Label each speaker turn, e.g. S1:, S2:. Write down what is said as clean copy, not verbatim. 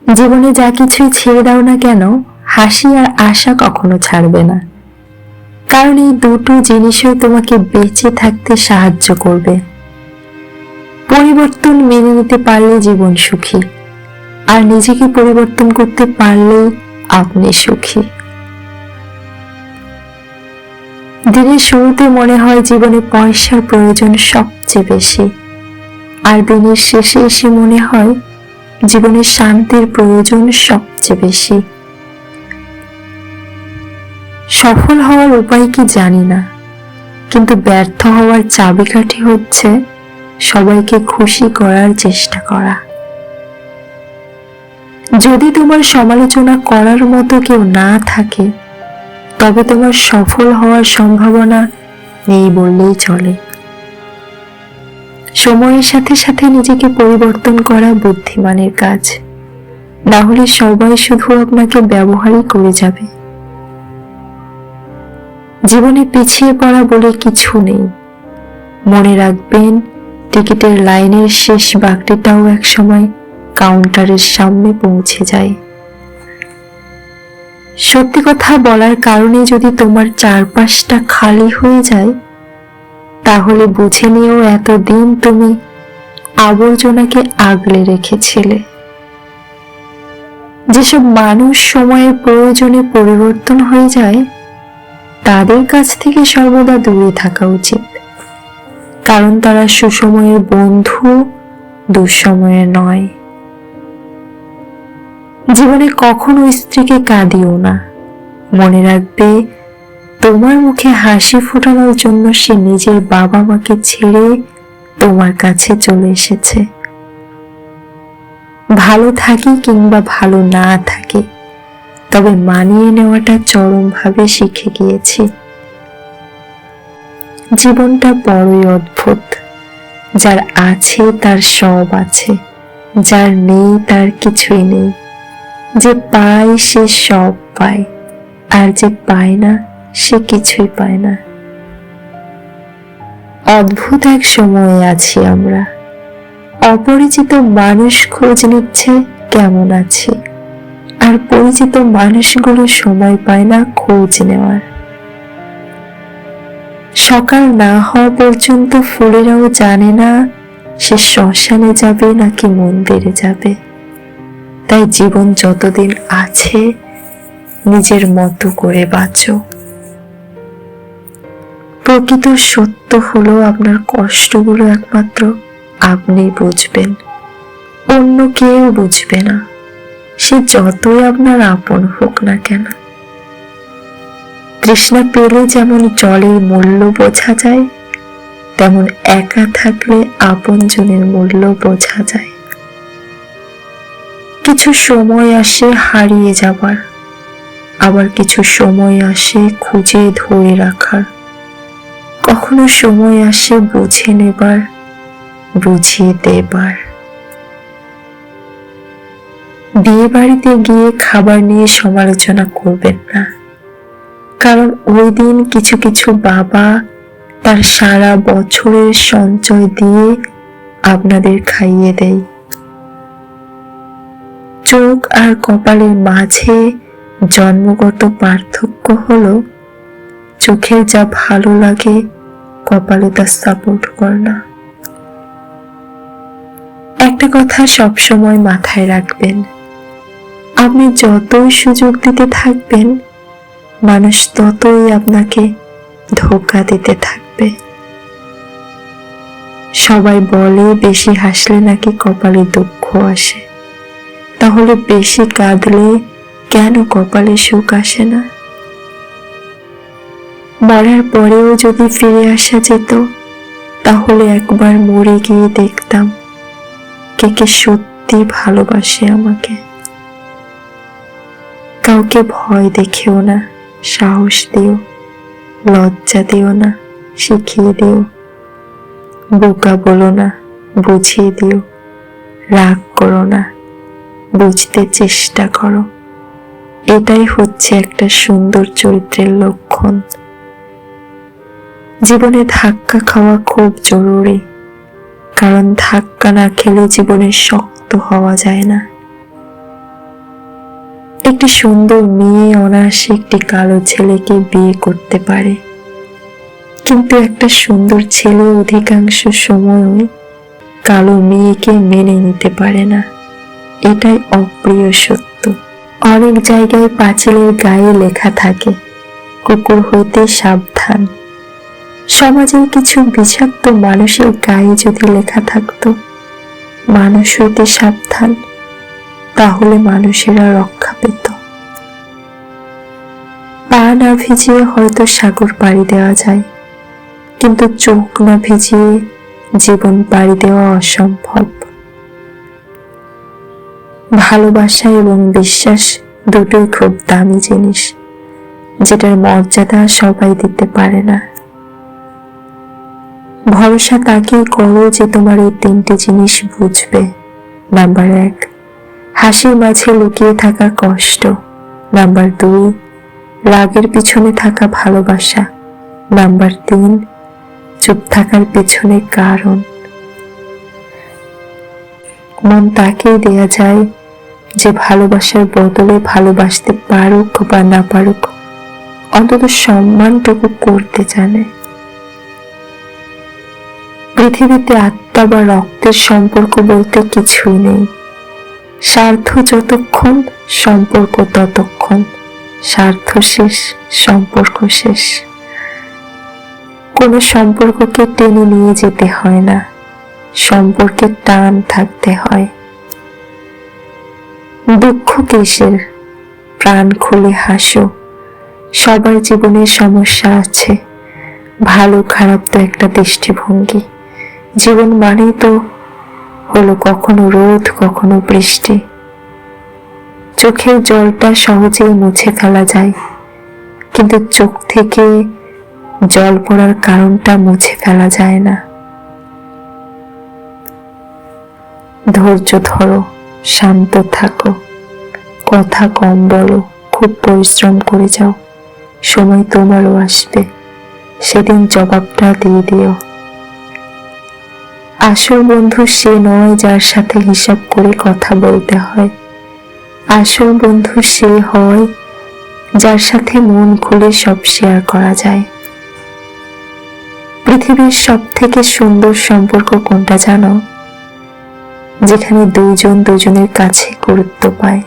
S1: জীবনে যা কিছুই ছেড়ে দাও না কেন, হাসি আর আশা কখনো ছাড়বে না। কারণ এই দুটো জিনিসই তোমাকে বেঁচে থাকতে সাহায্য করবে। পরিবর্তন মেনে নিতে পারলে জীবন সুখী, আর নিজেকে পরিবর্তন করতে পারলেই আপনি সুখী। দিনের শুরুতে মনে হয় জীবনে পয়সার প্রয়োজন সবচেয়ে বেশি, আর দিনের শেষে এসে মনে হয় জীবনে শান্তির প্রয়োজন সবচেয়ে বেশি। সফল হওয়ার উপায় কি জানি না, কিন্তু ব্যর্থ হওয়ার চাবিকাঠি হচ্ছে সবাইকে খুশি করার চেষ্টা করা। যদি তোমার সমালোচনা করার মতো কেউ না থাকে, তবে তোমার সফল হওয়ার সম্ভাবনা নেই বললেই চলে। সময়ের সাথে সাথে নিজেকে পরিবর্তন করা বুদ্ধিমানের কাজ, না হলে সবাই শুধু আপনাকে ব্যবহারই করে যাবে। জীবনে পিছিয়ে পড়া বলে কিছু নেই। মনে রাখবেন, টিকিটের লাইনের শেষ বাক্সটাও একসময় কাউন্টারের সামনে পৌঁছে যায়। সত্যি কথা বলার কারণে যদি তোমার চারপাশটা খালি হয়ে যায়, তাহলে বুঝে নিও এতদিন তুমি আবর্জনাকে আগলে রেখেছিলে। যেসব মানুষ সময়ের প্রয়োজনে পরিবর্তন হয়ে যায়, তাদের কাছ থেকে সর্বদা দূরে থাকা উচিত। কারণ তারা সুসময়ের বন্ধু, দুঃসময়ের নয়। জীবনে কখনো স্ত্রীকে কাঁদিও না। মনে রাখবে, তোমার মুখে হাসি ফোটানোর জন্য সে নিজের বাবা মাকে ছেড়ে তোমার কাছে চলে এসেছে। ভালো থাকি কিংবা ভালো না থাকি, তবে মানিয়ে নেওয়াটা চরমভাবে শিখে গিয়েছি। জীবনটা বড়ই অদ্ভুত। যার আছে তার সব আছে, যার নেই তার কিছুই নেই। যে পায় সে সব পায়, আর যে পায় না সে কিছুই পায় না। অদ্ভুত এক সময়ে আছি আমরা। অপরিচিত মানুষ খোঁজ নিচ্ছে কেমন আছি, আর পরিচিত মানুষগুলো সময় পায় না খোঁজ নেওয়ার। সকাল না হওয়া পর্যন্ত ফুলেরাও জানে না সে শ্মশানে যাবে নাকি মন্দিরে যাবে। তাই জীবন যতদিন আছে, নিজের মতো করে বাঁচো। প্রকৃত সত্য হলো, আপনার কষ্টগুলো একমাত্র আপনি বুঝবেন, অন্য কেউ বুঝবে না। সে যতই আপনার আপন হোক না কেন। তৃষ্ণা পেলে যেমন জলের মূল্য বোঝা যায়, তেমন একা থাকলে আপনজনের মূল্য বোঝা যায়। কিছু সময় আসে হারিয়ে যাবার, আবার কিছু সময় আসে খুঁজে ধরে রাখার। কখনো সময় আসে বুঝে নেবার, বুঝিয়ে দেবার। বিয়ে বাড়িতে গিয়ে খাবার নিয়ে সমালোচনা করবেন না, কারণ ওই দিন কিছু কিছু বাবা তার সারা বছরের সঞ্চয় দিয়ে আপনাদের খাইয়ে দেয়। চোখ আর কপালের মাঝে জন্মগত পার্থক্য হলো, চোখের যা ভালো লাগে কপালে তা সাপোর্ট করে না। একটা কথা সবসময় মাথায় রাখবেন, আপনি যতই সুযোগ দিতে থাকবেন, মানুষ ততই আপনাকে ধোঁকা দিতে থাকবে। সবাই বলে বেশি হাসলে নাকি কপালে দুঃখ আসে, তাহলে বেশি কাঁদলে কেন কপালে সুখ আসে না? মরার পরেও যদি ফিরে আসা যেত, তাহলে একবার মরে গিয়ে দেখতাম কে কে সত্যি ভালোবাসে আমাকে। কাউকে ভয় দেখেও না, সাহস দিও। লজ্জা দিও না, শিখিয়ে দিও। বোকা বলো না, বুঝিয়ে দিও। রাগ করো না, বুঝতে চেষ্টা করো। এটাই হচ্ছে একটা সুন্দর চরিত্রের লক্ষণ। জীবনে ধাক্কা খাওয়া খুব জরুরি, কারণ ধাক্কা না খেলে জীবনে শক্ত হওয়া যায় না। একটি সুন্দর মেয়ে অনায়াসে একটি কালো ছেলেকে বিয়ে করতে পারে, কিন্তু একটা সুন্দর ছেলে অধিকাংশ সময়ই কালো মেয়েকে মেনে নিতে পারে না। এটাই অপ্রিয় সত্য। অনেক জায়গায় পাঁচিলের গায়ে লেখা থাকে, কুকুর হইতে সাবধান। সমাজের কিছু বিষাক্ত মানুষের গায়ে যদি লেখা থাকতো, মানুষ হইতে সাবধান, তাহলে মানুষেরা রক্ষা পেত। পা না ভিজিয়ে হয়তো সাগর পাড়ি দেওয়া যায়, কিন্তু চোখ না ভিজিয়ে জীবন পাড়ি দেওয়া অসম্ভব। ভালোবাসা এবং বিশ্বাস দুটোই খুব দামি জিনিস, যেটার মর্যাদা সবাই দিতে পারে না। ভরসা তাকেই করো যে তোমার এই তিনটি জিনিস বুঝবে। নাম্বার 1, হাসির মাঝে লুকিয়ে থাকা কষ্ট। নাম্বার 2, রাগের পিছনে থাকা ভালোবাসা। নাম্বার 3, চুপ থাকার পেছনে কারণ। মন তাকেই দেয়া যায় যে ভালোবাসার বদলে ভালোবাসতে পারুক বা না পারুক, অন্তত সম্মানটুকু করতে জানে। পৃথিবীতে আত্মা বা রক্তের সম্পর্ক বলতে কিছুই নেই। স্বার্থ যতক্ষণ, সম্পর্ক ততক্ষণ। স্বার্থ শেষ, সম্পর্ক শেষ। কোনো সম্পর্ককে টেনে নিয়ে যেতে হয় না, সম্পর্কে টান থাকতে হয়। দুঃখ কিসের? প্রাণ খুলে হাসো। সবার জীবনে সমস্যা আছে। ভালো খারাপ তো একটা দৃষ্টিভঙ্গি। জীবন মানেই তো হলো কখনো রোদ, কখনো বৃষ্টি। চোখের জলটা সহজেই মুছে ফেলা যায়, কিন্তু চোখ থেকে জল পড়ার কারণটা মুছে ফেলা যায় না। ধৈর্য ধরো, শান্ত থাকো, কথা কম বলো, খুব পরিশ্রম করে যাও। সময় তোমারও আসবে, সেদিন জবাবটা দিয়ে দিও। আসল বন্ধু সে নয় যার সাথে হিসাব করে কথা বলতে হয়। আসল বন্ধু সে হয় যার সাথে মন খুলে সব শেয়ার করা যায়। পৃথিবীর সব থেকে সুন্দর সম্পর্ক কোনটা জানো? যেখানে দুজন দুজনের কাছে গুরুত্ব পায়।